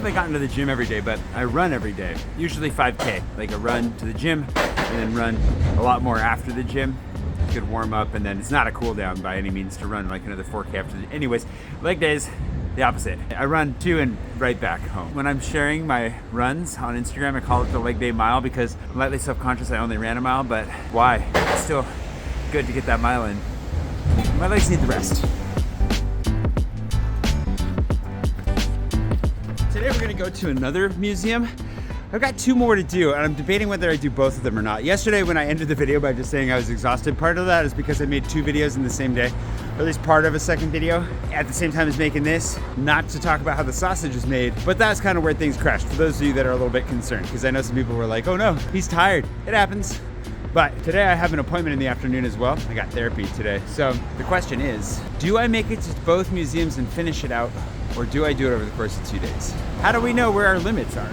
if I got into the gym every day, but I run every day, usually 5K, like a run to the gym and then run a lot more after the gym. Good warm up, and then it's not a cool down by any means to run like another 4K after the, anyways, leg days, the opposite. I run to and right back home. When I'm sharing my runs on Instagram, I call it the leg day mile because I'm lightly self-conscious. I only ran a mile, but why? It's still good to get that mile in. My legs need the rest. Today we're gonna go to another museum. I've got 2 more to do, and I'm debating whether I do both of them or not. Yesterday when I ended the video by just saying I was exhausted, part of that is because I made 2 videos in the same day, or at least part of a second video, at the same time as making this, not to talk about how the sausage is made, but that's kind of where things crashed, for those of you that are a little bit concerned, because I know some people were like, oh no, he's tired. It happens. But today I have an appointment in the afternoon as well. I got therapy today. So the question is, do I make it to both museums and finish it out, or do I do it over the course of 2 days? How do we know where our limits are?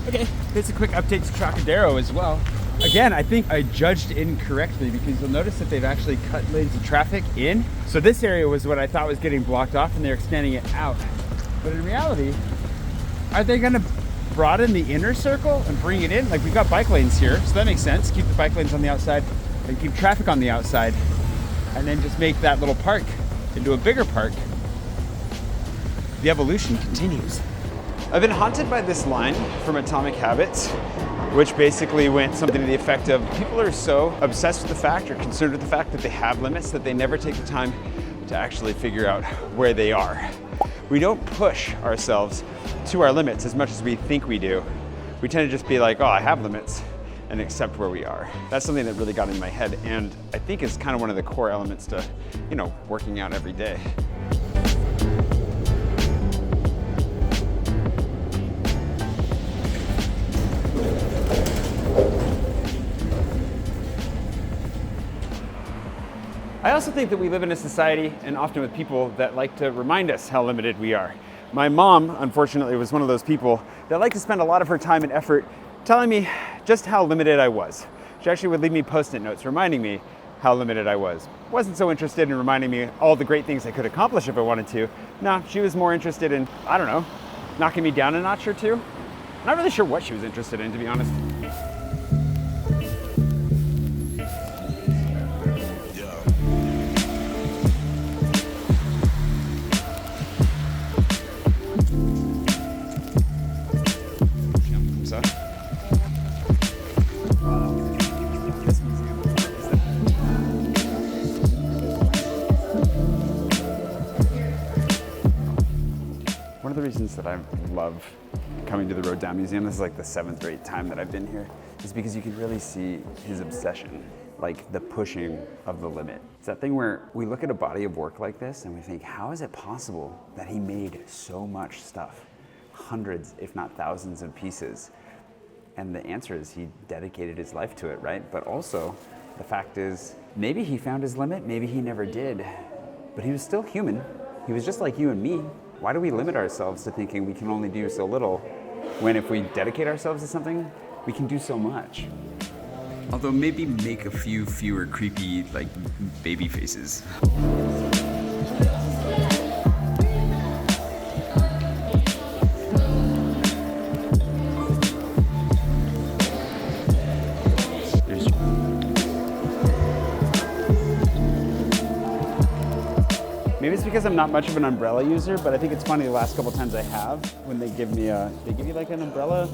Okay, here's a quick update to Trocadero as well. Again, I think I judged incorrectly because you'll notice that they've actually cut lanes of traffic in. So this area was what I thought was getting blocked off and they're expanding it out. But in reality, are they gonna broaden the inner circle and bring it in? Like, we got bike lanes here, so that makes sense. Keep the bike lanes on the outside and keep traffic on the outside, and then just make that little park into a bigger park. The evolution continues. I've been haunted by this line from Atomic Habits, which basically went something to the effect of, people are so obsessed with the fact or concerned with the fact that they have limits that they never take the time to actually figure out where they are. We don't push ourselves to our limits as much as we think we do. We tend to just be like, oh, I have limits, and accept where we are. That's something that really got in my head, and I think is kind of one of the core elements to, working out every day. I also think that we live in a society, and often with people, that like to remind us how limited we are. My mom, unfortunately, was one of those people that liked to spend a lot of her time and effort telling me just how limited I was. She actually would leave me Post-it notes reminding me how limited I was. Wasn't so interested in reminding me all the great things I could accomplish if I wanted to. No, she was more interested in, I don't know, knocking me down a notch or two. Not really sure what she was interested in, to be honest. One of the reasons that I love coming to the Rodin Museum, this is like the 7th or 8th time that I've been here, is because you can really see his obsession, like the pushing of the limit. It's that thing where we look at a body of work like this and we think, how is it possible that he made so much stuff? Hundreds, if not thousands of pieces. And the answer is he dedicated his life to it, right? But also, the fact is, maybe he found his limit, maybe he never did, but he was still human. He was just like you and me. Why do we limit ourselves to thinking we can only do so little, when if we dedicate ourselves to something, we can do so much? Although maybe make a few fewer creepy, like, baby faces. Maybe it's because I'm not much of an umbrella user, but I think it's funny the last couple times I have, when they give me they give you like an umbrella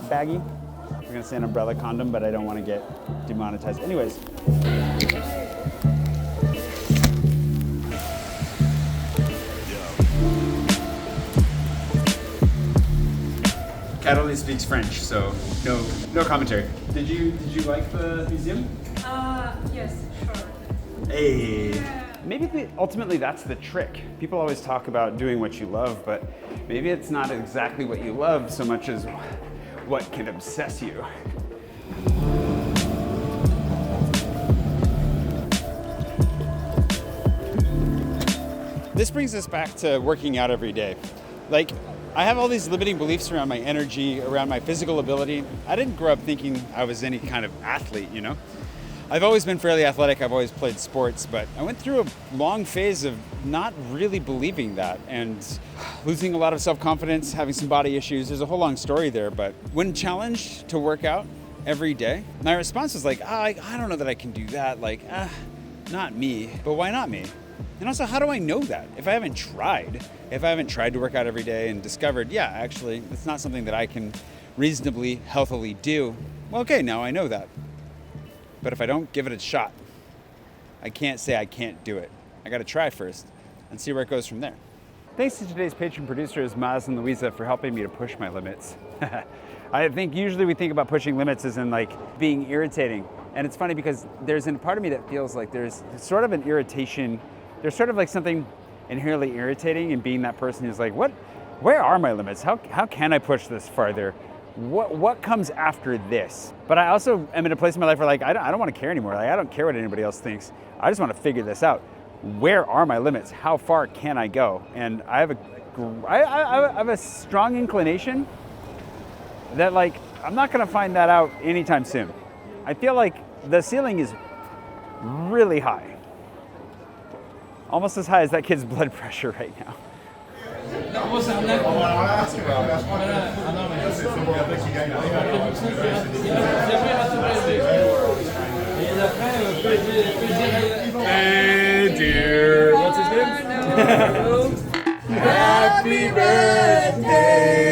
baggie. I'm gonna say an umbrella condom, but I don't want to get demonetized. Anyways. Cat only speaks French, so no commentary. Did you like the museum? Yes, sure. Hey. Yeah. Maybe ultimately that's the trick. People always talk about doing what you love, but maybe it's not exactly what you love so much as what can obsess you. This brings us back to working out every day. Like, I have all these limiting beliefs around my energy, around my physical ability. I didn't grow up thinking I was any kind of athlete, I've always been fairly athletic. I've always played sports, but I went through a long phase of not really believing that and losing a lot of self-confidence, having some body issues. There's a whole long story there, but when challenged to work out every day, my response was like, I don't know that I can do that. Like, not me, but why not me? And also, how do I know that? If I haven't tried to work out every day and discovered, yeah, actually, it's not something that I can reasonably, healthily do, well, okay, now I know that. But if I don't give it a shot, I can't say I can't do it. I gotta try first and see where it goes from there. Thanks to today's patron producers, Myles and Luisa, for helping me to push my limits. I think usually we think about pushing limits as in like being irritating. And it's funny because there's a part of me that feels like there's sort of an irritation. There's sort of like something inherently irritating in being that person who's like, where are my limits? How can I push this farther? What comes after this? But I also am in a place in my life where like I don't want to care anymore. Like I don't care what anybody else thinks. I just want to figure this out. Where are my limits? How far can I go? And I have a strong inclination that like I'm not going to find that out anytime soon. I feel like the ceiling is really high. Almost as high as that kid's blood pressure right now. Hey, dear. What's his name? Happy birthday